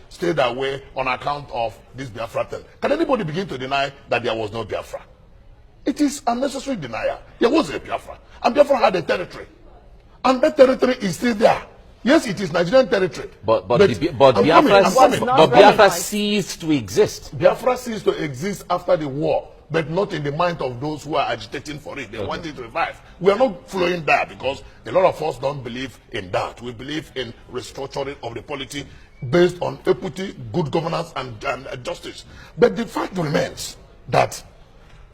stayed away on account of this Biafra thing. Can anybody begin to deny that there was no Biafra? It is unnecessary denial. There was a Biafra, and Biafra had a territory, and that territory is still there. Yes, it is Nigerian territory. But Biafra ceased to exist. Biafra ceased to exist after the war, but not in the mind of those who are agitating for it. They want it revived. We are not flowing there because a lot of us don't believe in that. We believe in restructuring of the polity based on equity, good governance, and justice. But the fact remains that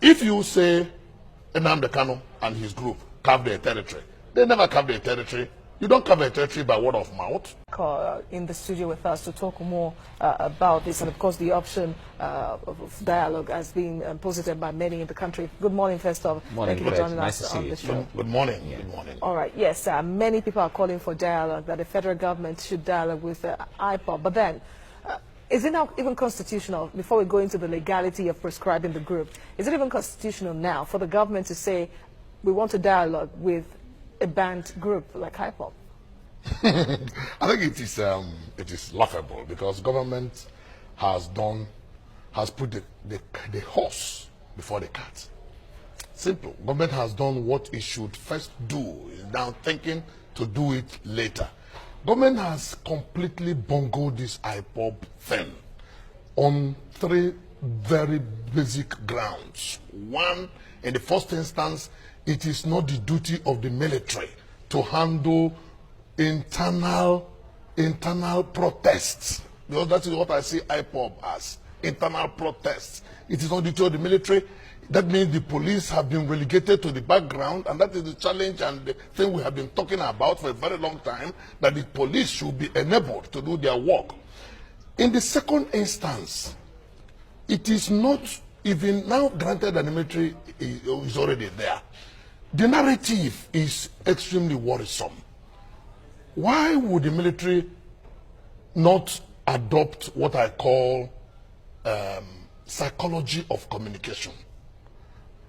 if you say Nnamdi Kanu and his group carved their territory, they never carved their territory. You don't cover a territory by word of mouth. In the studio with us to talk more about this, and of course the option of dialogue has been posited by many in the country. Good morning, first off. Morning, thank you for joining us on the show. Good morning. Yeah. Good morning. All right. Yes, many people are calling for dialogue, that the federal government should dialogue with IPOB. But then, is it now even constitutional, before we go into the legality of prescribing the group, is it even constitutional now for the government to say we want to dialogue with a banned group like IPOB? I think it is laughable because government has put the horse before the cat. Simple. Government has done what it should first do. Is now thinking to do it later. Government has completely bungled this IPOB thing on three very basic grounds. One, in the first instance, it is not the duty of the military to handle internal protests. Because that is what I see IPOB as, internal protests. It is not the duty of the military. That means the police have been relegated to the background, and that is the challenge and the thing we have been talking about for a very long time, that the police should be enabled to do their work. In the second instance, it is not even now granted that the military is already there. The narrative is extremely worrisome. Why would the military not adopt what I call psychology of communication?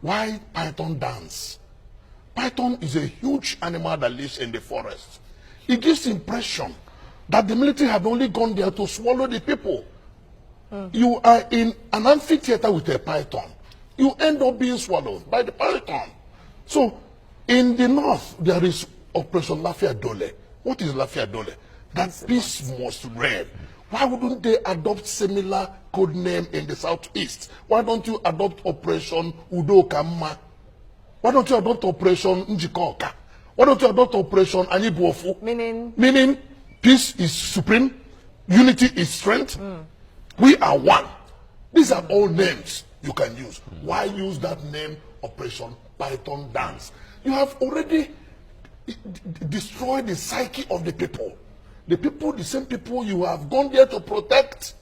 Why python dance? Python is a huge animal that lives in the forest. It gives the impression that the military have only gone there to swallow the people. You are in an amphitheater with a python. You end up being swallowed by the python. So, in the north, there is Operation Lafia Dole. What is Lafia Dole? That peace must reign. Why wouldn't they adopt similar code name in the southeast? Why don't you adopt Operation Udokama? Why don't you adopt Operation Njikoka? Why don't you adopt Operation Anibuofu? Meaning peace is supreme, unity is strength. We are one. These are all names you can use. Why use that name, Operation Python Dance? You have already destroyed the psyche of the people. The people, the same people you have gone there to protect,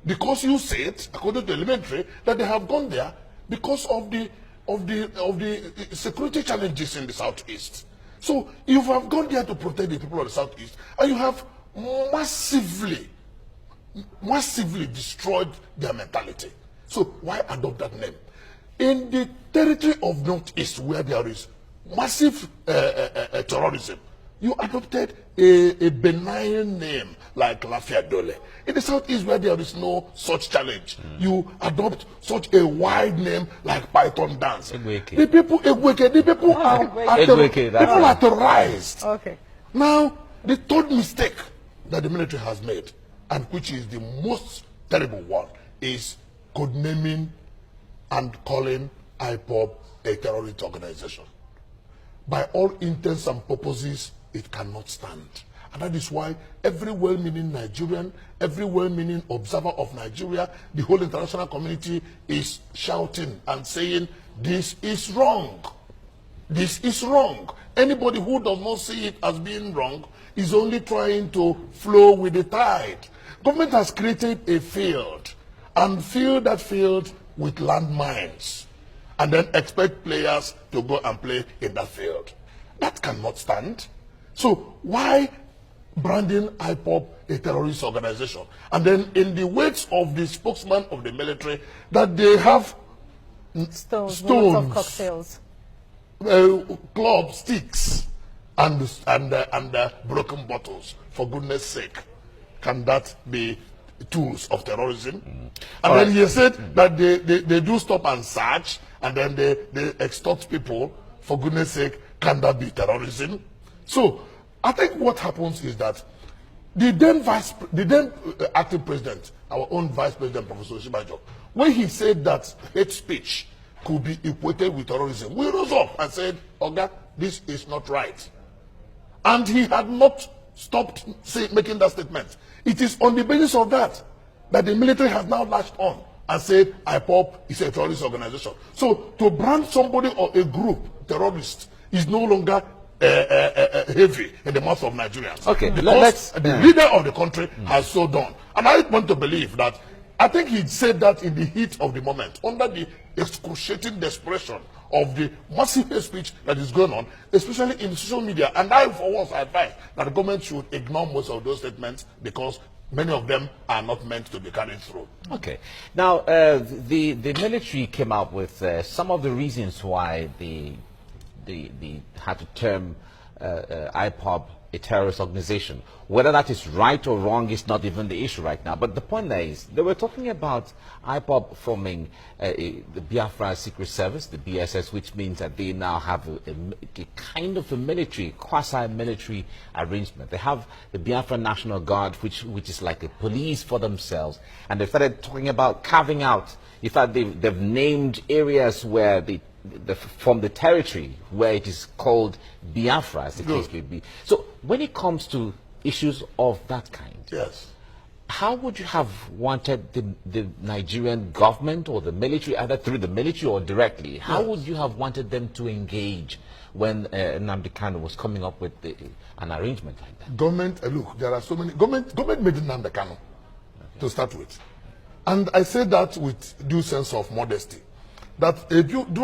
because you said, according to elementary, that they have gone there because of the security challenges in the southeast. So you have gone there to protect the people of the southeast, and you have massively destroyed their mentality. So why adopt that name? In the territory of Northeast, where there is massive terrorism, you adopted a benign name like Lafia Dole. In the Southeast, where there is no such challenge, you adopt such a wide name like Python Dance. The people are terrorized. Okay. Now, the third mistake that the military has made, and which is the most terrible one, is codenaming and calling IPOB a terrorist organization. By all intents and purposes, it cannot stand. And that is why every well-meaning Nigerian, every well-meaning observer of Nigeria, the whole international community is shouting and saying, this is wrong. This is wrong. Anybody who does not see it as being wrong is only trying to flow with the tide. Government has created a field and filled that field with landmines, and then expect players to go and play in that field. That cannot stand. So why branding IPOB a terrorist organization? And then in the words of the spokesman of the military, that they have stones cocktails, club sticks, and broken bottles. For goodness sake, can that be tools of terrorism? And then he said that they do stop and search, and then they extort people. For goodness sake, can that be terrorism? So I think what happens is that the then acting president, our own vice president, Professor Oshibajo, when he said that hate speech could be equated with terrorism, we rose up and said, Oga, this is not right. And he had not stopped making that statement. It is on the basis of that the military has now latched on and said IPOB is a terrorist organization. So to brand somebody or a group terrorist is no longer heavy in the mouth of Nigerians. Okay, because the leader of the country has so done. And I want to believe that, I think he said that in the heat of the moment, under the excruciating desperation of the massive hate speech that is going on, especially in social media. And I, for once, advise that the government should ignore most of those statements because many of them are not meant to be carried through. Okay. Now, the military came out with some of the reasons why they had to term IPOB a terrorist organization. Whether that is right or wrong is not even the issue right now. But the point there is, they were talking about IPOB forming the Biafra Secret Service, the BSS, which means that they now have a kind of a military, quasi-military arrangement. They have the Biafra National Guard, which is like a police for themselves. And they started talking about carving out. In fact, they've named areas where from the territory where it is called Biafra, as the case may be. So when it comes to issues of that kind, yes, how would you have wanted the Nigerian government or the military, either through the military or directly, how would you have wanted them to engage when Nnamdi Kanu was coming up with an arrangement like that? Government, look, there are so many, government made Nnamdi Kanu to start with. And I say that with due sense of modesty, that if you do